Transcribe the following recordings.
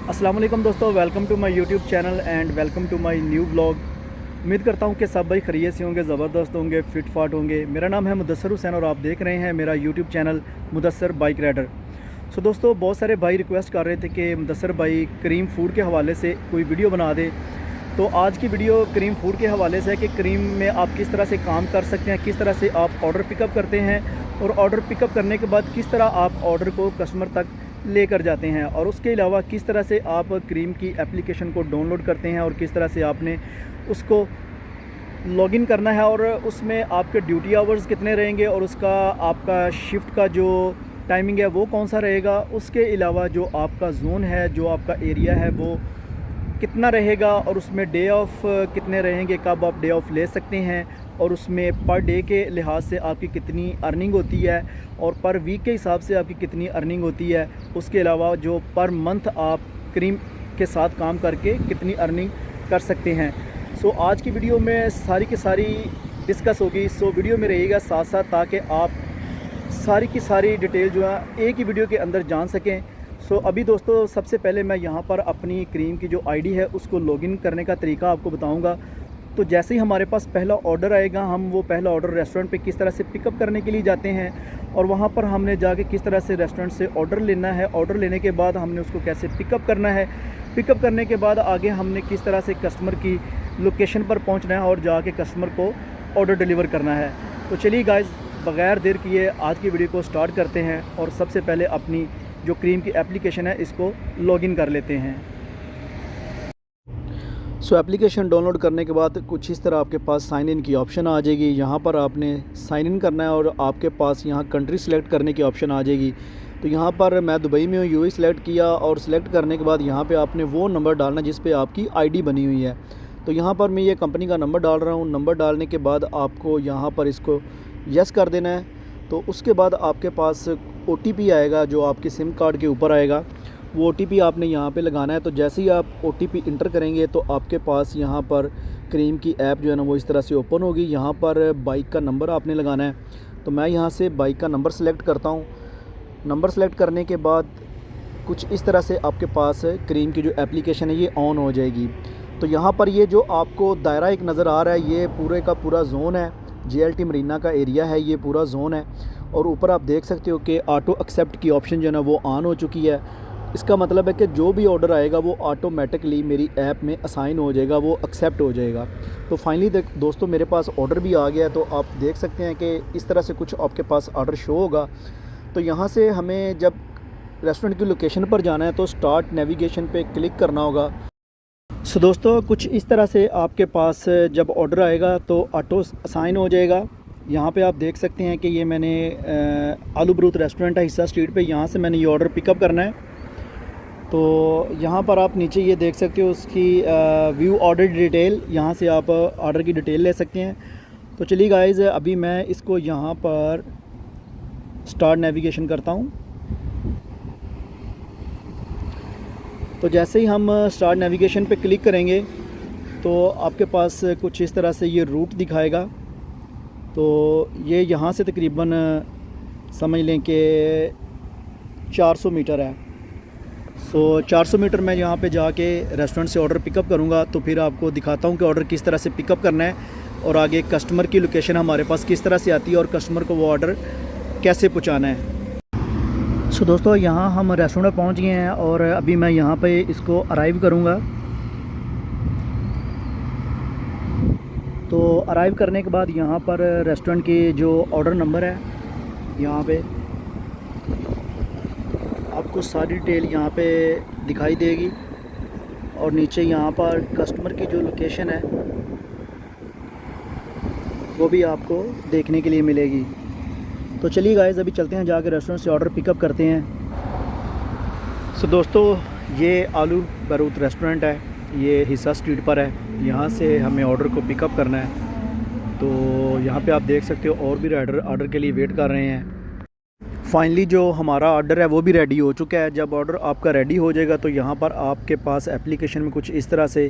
अस्सलाम वालेकुम दोस्तों, welcome to my YouTube channel and welcome to my new blog. उम्मीद करता हूं कि सब भाई खैरियत से होंगे, ज़बरदस्त होंगे, फिट फाट होंगे। मेरा नाम है मुदस्सर हुसैन और आप देख रहे हैं मेरा YouTube channel Mudassar bike rider. So दोस्तों, बहुत सारे भाई रिक्वेस्ट कर रहे थे कि मुदस्सर भाई करीम फूड के हवाले से कोई वीडियो बना दे। तो आज की वीडियो करीम फूड के हवाले से है कि करीम में आप किस तरह से काम कर सकते हैं, किस तरह से आप ऑर्डर पिकअप करते हैं और ऑर्डर पिकअप करने के बाद किस तरह आप ऑर्डर को कस्टमर तक लेकर जाते हैं, और उसके अलावा किस तरह से आप करीम की एप्लीकेशन को डाउनलोड करते हैं और किस तरह से आपने उसको लॉगिन करना है और उसमें आपके ड्यूटी आवर्स कितने रहेंगे और उसका आपका शिफ्ट का जो टाइमिंग है वो कौन सा रहेगा। उसके अलावा जो आपका जोन है, जो आपका एरिया है वो कितना रहेगा और उसमें डे ऑफ कितने रहेंगे, कब आप डे ऑफ ले सकते हैं और उसमें पर डे के लिहाज से आपकी कितनी अर्निंग होती है और पर वीक के हिसाब से आपकी कितनी अर्निंग होती है। उसके अलावा जो पर मंथ आप करीम के साथ काम करके कितनी अर्निंग कर सकते हैं। सो आज की वीडियो में सारी की सारी डिस्कस होगी। सो वीडियो में रहिएगा साथ साथ ताकि आप सारी की सारी डिटेल जो है एक ही वीडियो के अंदर जान सकें। सो अभी दोस्तों, सबसे पहले मैं यहाँ पर अपनी करीम की जो आईडी है उसको लॉगिन करने का तरीका आपको बताऊँगा। तो जैसे ही हमारे पास पहला ऑर्डर आएगा, हम वो पहला ऑर्डर रेस्टोरेंट पे किस तरह से पिकअप करने के लिए जाते हैं और वहाँ पर हमने जाके किस तरह से रेस्टोरेंट से ऑर्डर लेना है, ऑर्डर लेने के बाद हमने उसको कैसे पिकअप करना है, पिकअप करने के बाद आगे हमने किस तरह से कस्टमर की लोकेशन पर पहुँचना है और जाके कस्टमर को ऑर्डर डिलीवर करना है। तो चलिए गाइज़, बग़ैर देर किए आज की वीडियो को स्टार्ट करते हैं और सबसे पहले अपनी जो करीम की एप्लीकेशन है इसको लॉगिन कर लेते हैं। सो एप्लीकेशन डाउनलोड करने के बाद कुछ इस तरह आपके पास साइन इन की ऑप्शन आ जाएगी। यहाँ पर आपने साइन इन करना है और आपके पास यहाँ कंट्री सेलेक्ट करने की ऑप्शन आ जाएगी। तो यहाँ पर मैं दुबई में हूँ, यूएई सेलेक्ट किया और सेलेक्ट करने के बाद यहाँ पे आपने वो नंबर डालना जिस पे आपकी आईडी बनी हुई है। तो यहाँ पर मैं ये कंपनी का नंबर डाल रहा हूँ। नंबर डालने के बाद आपको यहाँ पर इसको यस कर देना है। तो उसके बाद आपके पास OTP आएगा जो आपके सिम कार्ड के ऊपर आएगा। वो OTP आपने यहाँ पे लगाना है। तो जैसे ही आप OTP इंटर करेंगे तो आपके पास यहाँ पर करीम की ऐप जो है ना वो इस तरह से ओपन होगी। यहाँ पर बाइक का नंबर आपने लगाना है। तो मैं यहाँ से बाइक का नंबर सेलेक्ट करता हूँ। नंबर सेलेक्ट करने के बाद कुछ इस तरह से आपके पास करीम की जो एप्लीकेशन है ये ऑन हो जाएगी। तो यहाँ पर ये जो आपको दायरा एक नज़र आ रहा है ये पूरे का पूरा जोन है, JLT मरीना का एरिया है, ये पूरा जोन है। और ऊपर आप देख सकते हो कि ऑटो एक्सेप्ट की ऑप्शन जो है ना वो ऑन हो चुकी है। इसका मतलब है कि जो भी ऑर्डर आएगा वो ऑटोमेटिकली मेरी ऐप में असाइन हो जाएगा, वो एक्सेप्ट हो जाएगा। तो फाइनली दोस्तों, मेरे पास ऑर्डर भी आ गया है। तो आप देख सकते हैं कि इस तरह से कुछ आपके पास ऑर्डर शो होगा। तो यहाँ से हमें जब रेस्टोरेंट की लोकेशन पर जाना है तो स्टार्ट नेविगेशन पे क्लिक करना होगा। सो दोस्तों, कुछ इस तरह से आपके पास जब ऑर्डर आएगा तो ऑटो असाइन हो जाएगा। यहाँ पे आप देख सकते हैं कि ये मैंने आलू बरूत रेस्टोरेंट है, हिस्सा स्ट्रीट पे, यहाँ से मैंने ये ऑर्डर पिकअप करना है। तो यहाँ पर आप नीचे ये देख सकते हो उसकी व्यू ऑर्डर डिटेल, यहाँ से आप ऑर्डर की डिटेल ले सकते हैं। तो चलिए गाइज़, अभी मैं इसको यहाँ पर स्टार्ट नेविगेशन करता हूँ। तो जैसे ही हम स्टार्ट नेविगेशन पे क्लिक करेंगे तो आपके पास कुछ इस तरह से ये रूट दिखाएगा। तो ये यहाँ से तकरीबन समझ लें कि 400 मीटर है। सो 400 मीटर मैं यहाँ पे जाके रेस्टोरेंट से ऑर्डर पिकअप करूँगा। तो फिर आपको दिखाता हूँ कि ऑर्डर किस तरह से पिकअप करना है और आगे कस्टमर की लोकेशन हमारे पास किस तरह से आती है और कस्टमर को वो ऑर्डर कैसे पहुँचाना है। सो दोस्तों, यहाँ हम रेस्टोरेंट पहुँच गए हैं और अभी मैं यहाँ पे इसको अराइव करूँगा। तो अराइव करने के बाद यहाँ पर रेस्टोरेंट की जो ऑर्डर नंबर है यहाँ पे आपको सारी डिटेल यहाँ पे दिखाई देगी और नीचे यहाँ पर कस्टमर की जो लोकेशन है वो भी आपको देखने के लिए मिलेगी। तो चलिए गाइस, अभी चलते हैं, जाके रेस्टोरेंट से ऑर्डर पिकअप करते हैं। सो दोस्तों, ये आलू बरूत रेस्टोरेंट है, ये हिस्सा स्ट्रीट पर है। यहाँ से हमें ऑर्डर को पिकअप करना है। तो यहाँ पे आप देख सकते हो और भी राइडर ऑर्डर के लिए वेट कर रहे हैं। फाइनली जो हमारा ऑर्डर है वो भी रेडी हो चुका है। जब ऑर्डर आपका रेडी हो जाएगा तो यहाँ पर आपके पास एप्लीकेशन में कुछ इस तरह से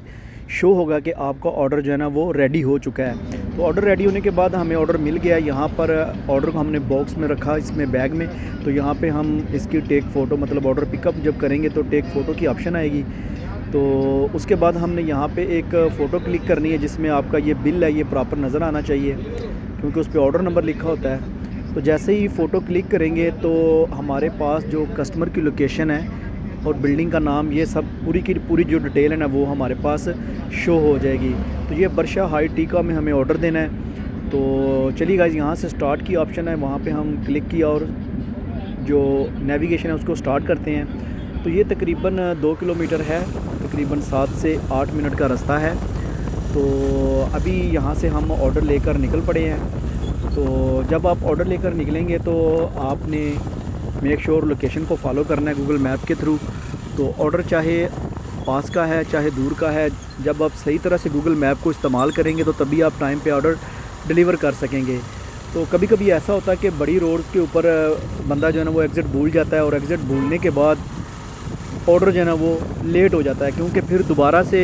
शो होगा कि आपका ऑर्डर जो है ना वो रेडी हो चुका है। तो ऑर्डर रेडी होने के बाद हमें ऑर्डर मिल गया। यहाँ पर ऑर्डर को हमने बॉक्स में रखा, इसमें बैग में। तो यहाँ पे हम इसकी टेक फ़ोटो, मतलब ऑर्डर पिकअप जब करेंगे तो टेक फ़ोटो की ऑप्शन आएगी। तो उसके बाद हमने यहाँ पे एक फ़ोटो क्लिक करनी है जिसमें आपका ये बिल है ये प्रॉपर नज़र आना चाहिए, क्योंकि उस पर ऑर्डर नंबर लिखा होता है। तो जैसे ही फ़ोटो क्लिक करेंगे तो हमारे पास जो कस्टमर की लोकेशन है और बिल्डिंग का नाम, ये सब पूरी की पूरी जो डिटेल है ना वो हमारे पास शो हो जाएगी। तो ये बर्शा हाई टीका में हमें ऑर्डर देना है। तो चलिए गाइस, यहाँ से स्टार्ट की ऑप्शन है, वहाँ पे हम क्लिक किया और जो नेविगेशन है उसको स्टार्ट करते हैं। तो ये तकरीबन 2 किलोमीटर है, तकरीबन 7 से 8 मिनट का रास्ता है। तो अभी यहाँ से हम ऑर्डर लेकर निकल पड़े हैं। तो जब आप ऑर्डर लेकर निकलेंगे तो आपने मेक श्योर लोकेशन को फॉलो करना है गूगल मैप के थ्रू। तो ऑर्डर चाहे पास का है चाहे दूर का है, जब आप सही तरह से गूगल मैप को इस्तेमाल करेंगे तो तभी आप टाइम पे ऑर्डर डिलीवर कर सकेंगे। तो कभी कभी ऐसा होता है कि बड़ी रोड्स के ऊपर बंदा जो है ना वो एग्ज़िट भूल जाता है, और एग्ज़िट भूलने के बाद ऑर्डर जो है ना वो लेट हो जाता है, क्योंकि फिर दोबारा से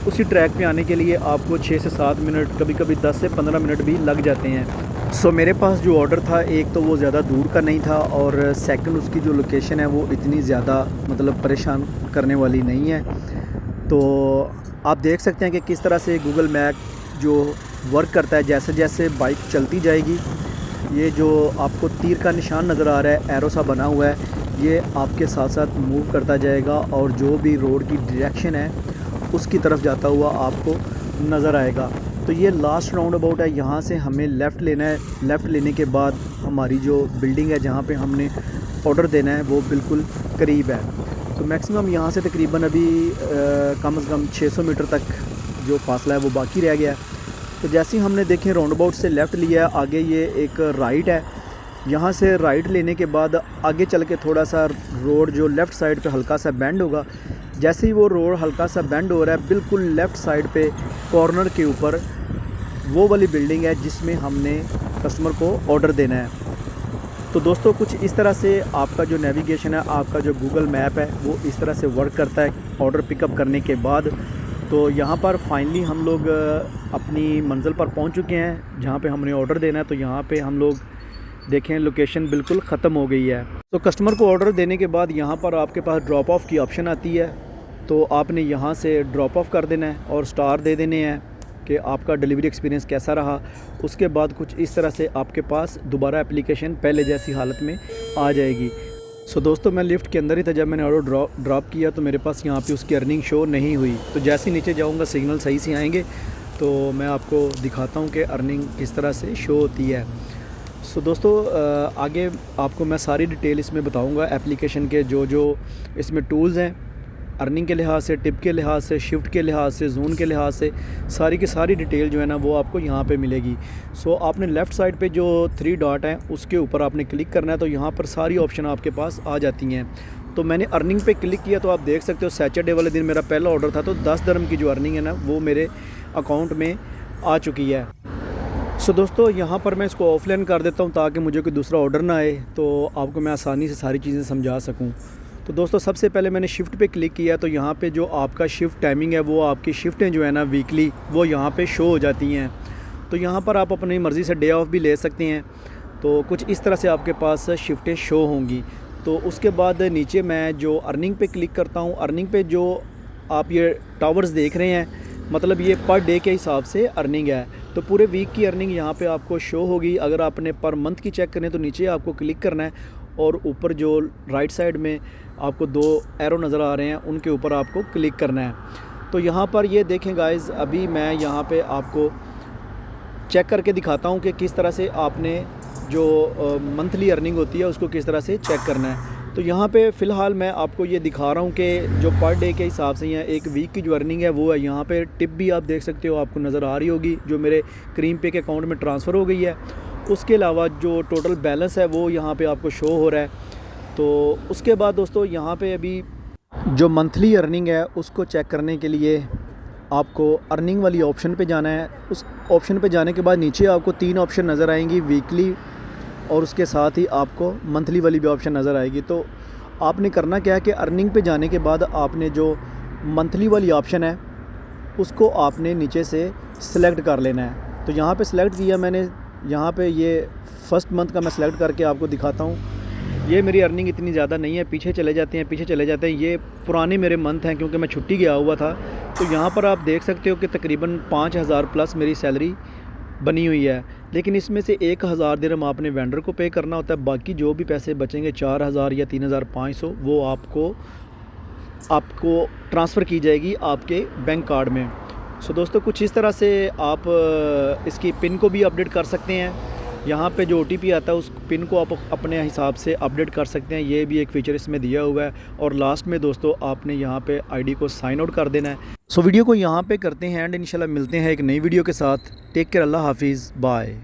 उसी ट्रैक पे आने के लिए आपको 6 से 7 मिनट, कभी कभी 10 से 15 मिनट भी लग जाते हैं। सो मेरे पास जो ऑर्डर था, एक तो वो ज़्यादा दूर का नहीं था, और सेकंड उसकी जो लोकेशन है वो इतनी ज़्यादा मतलब परेशान करने वाली नहीं है। तो आप देख सकते हैं कि किस तरह से गूगल मैप जो वर्क करता है। जैसे जैसे बाइक चलती जाएगी, ये जो आपको तीर का निशान नज़र आ रहा है, एरो सा बना हुआ है, ये आपके साथ साथ मूव करता जाएगा और जो भी रोड की डायरेक्शन है उसकी तरफ जाता हुआ आपको नज़र आएगा। तो ये लास्ट राउंड अबाउट है, यहाँ से हमें लेफ़्ट लेना है। लेफ़्ट लेने के बाद हमारी जो बिल्डिंग है जहाँ पे हमने ऑर्डर देना है वो बिल्कुल करीब है। तो मैक्सिमम यहाँ से तकरीबन अभी कम से कम 600 मीटर तक जो फासला है वो बाकी रह गया है। तो जैसे ही हमने देखें राउंड अबाउट से लेफ़्ट लिया है, आगे ये एक राइट है। यहाँ से राइट लेने के बाद आगे चल के थोड़ा सा रोड जो लेफ़्ट साइड पे हल्का सा बेंड होगा। जैसे ही वो रोड हल्का सा बेंड हो रहा है, बिल्कुल लेफ़्ट साइड पे कॉर्नर के ऊपर वो वाली बिल्डिंग है जिसमें हमने कस्टमर को ऑर्डर देना है। तो दोस्तों, कुछ इस तरह से आपका जो नेविगेशन है, आपका जो गूगल मैप है वो इस तरह से वर्क करता है ऑर्डर पिकअप करने के बाद। तो यहाँ पर फाइनली हम लोग अपनी मंजिल पर पहुँच चुके हैं जहाँ पे हमने ऑर्डर देना है। तो यहाँ पे हम लोग देखें लोकेशन बिल्कुल ख़त्म हो गई है। तो कस्टमर को ऑर्डर देने के बाद यहाँ पर आपके पास ड्रॉप ऑफ की ऑप्शन आती है। तो आपने यहाँ से ड्रॉप ऑफ कर देना है और स्टार दे देने हैं कि आपका डिलीवरी एक्सपीरियंस कैसा रहा। उसके बाद कुछ इस तरह से आपके पास दोबारा एप्लीकेशन पहले जैसी हालत में आ जाएगी। सो दोस्तों, मैं लिफ्ट के अंदर ही था जब मैंने ऑर्डर ड्रॉप किया, तो मेरे पास यहाँ पे उसकी अर्निंग शो नहीं हुई। तो जैसे ही नीचे जाऊँगा सिग्नल सही से आएंगे तो मैं आपको दिखाता हूँ कि अर्निंग किस तरह से शो होती है। सो दोस्तों, आगे आपको मैं सारी डिटेल इसमें बताऊंगा एप्लीकेशन के जो इसमें टूल्स हैं, अर्निंग के लिहाज से, टिप के लिहाज से, शिफ्ट के लिहाज से, जोन के लिहाज से, सारी की सारी डिटेल जो है ना वो आपको यहाँ पे मिलेगी। सो आपने लेफ़्ट साइड पे जो 3 डॉट हैं उसके ऊपर आपने क्लिक करना है। तो यहाँ पर सारी ऑप्शन आपके पास आ जाती हैं। तो मैंने अर्निंग पे क्लिक किया तो आप देख सकते हो सैटरडे वाले दिन मेरा पहला ऑर्डर था, तो 10 दिरहम की जो अर्निंग है ना वो मेरे अकाउंट में आ चुकी है। सो दोस्तों, यहाँ पर मैं इसको ऑफलाइन कर देता हूँ ताकि मुझे कोई दूसरा ऑर्डर ना आए, तो आपको मैं आसानी से सारी चीज़ें समझा सकूँ। तो दोस्तों, सबसे पहले मैंने शिफ्ट पे क्लिक किया। तो यहाँ पे जो आपका शिफ्ट टाइमिंग है वो आपकी शिफ्टें जो है ना वीकली वो यहाँ पे शो हो जाती हैं। तो यहाँ पर आप अपनी मर्ज़ी से डे ऑफ भी ले सकते हैं। तो कुछ इस तरह से आपके पास शिफ्टें शो होंगी। तो उसके बाद नीचे मैं जो अर्निंग पे क्लिक करता हूँ, अर्निंग पे जो आप ये टावर्स देख रहे हैं, मतलब ये पर डे के हिसाब से अर्निंग है। तो पूरे वीक की अर्निंग यहाँ पे आपको शो होगी। अगर आपने पर मंथ की चेक करनी है तो नीचे आपको क्लिक करना है और ऊपर जो राइट साइड में आपको 2 एरो नज़र आ रहे हैं उनके ऊपर आपको क्लिक करना है। तो यहाँ पर ये देखें गाइज़, अभी मैं यहाँ पे आपको चेक करके दिखाता हूँ कि किस तरह से आपने जो मंथली अर्निंग होती है उसको किस तरह से चेक करना है। तो यहाँ पे फ़िलहाल मैं आपको ये दिखा रहा हूँ कि जो पर डे के हिसाब से या एक वीक की जो अर्निंग है वो है। यहाँ पे टिप भी आप देख सकते हो, आपको नज़र आ रही होगी, जो मेरे क्रीम पे के अकाउंट में ट्रांसफ़र हो गई है। उसके अलावा जो टोटल बैलेंस है वो यहाँ पे आपको शो हो रहा है। तो उसके बाद दोस्तों, यहाँ पे अभी जो मंथली अर्निंग है उसको चेक करने के लिए आपको अर्निंग वाली ऑप्शन पे जाना है। उस ऑप्शन पे जाने के बाद नीचे आपको 3 ऑप्शन नज़र आएंगी, वीकली, और उसके साथ ही आपको मंथली वाली भी ऑप्शन नज़र आएगी। तो आपने करना क्या है कि अर्निंग पे जाने के बाद आपने जो मंथली वाली ऑप्शन है उसको आपने नीचे से सिलेक्ट कर लेना है। तो यहाँ पे सिलेक्ट किया मैंने, यहाँ पे ये फर्स्ट मंथ का मैं सिलेक्ट करके आपको दिखाता हूँ। ये मेरी अर्निंग इतनी ज़्यादा नहीं है, पीछे चले जाते हैं। ये पुराने मेरे मंथ हैं क्योंकि मैं छुट्टी गया हुआ था। तो यहाँ पर आप देख सकते हो कि तकरीबन 5000 प्लस मेरी सैलरी बनी हुई है। लेकिन इसमें से 1000 दिरहम आपने वेंडर को पे करना होता है, बाकी जो भी पैसे बचेंगे 4000 या 3500 वो आपको ट्रांसफ़र की जाएगी आपके बैंक कार्ड में। सो दोस्तों, कुछ इस तरह से आप इसकी पिन को भी अपडेट कर सकते हैं। यहाँ पे जो OTP आता है उस पिन को आप अपने हिसाब से अपडेट कर सकते हैं, ये भी एक फ़ीचर इसमें दिया हुआ है। और लास्ट में दोस्तों आपने यहाँ पे ID को साइन आउट कर देना है। सो वीडियो को यहाँ पे करते हैं एंड इंशाल्लाह मिलते हैं एक नई वीडियो के साथ। टेक केयर, अल्लाह हाफिज़, बाय।